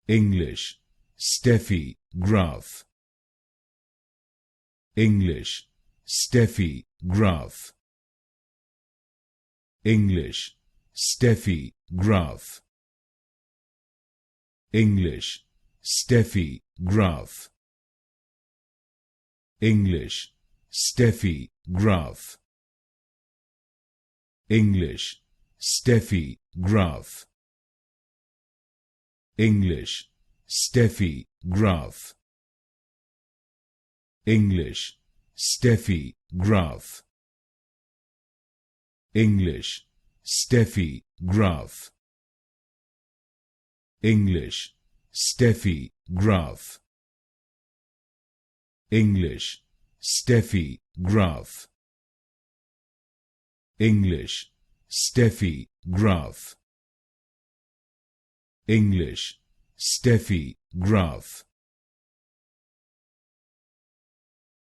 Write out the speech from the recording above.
English, Steffi Graf. English, Steffi Graf. English, Steffi Graf. English, Steffi Graf. English, Steffi Graf. English, Steffi Graf. English, Steffi Graf. English, Steffi Graf. English, Steffi Graf. English, Steffi Graf. English, Steffi Graf. English, Steffi Graf. English, Steffi Graf.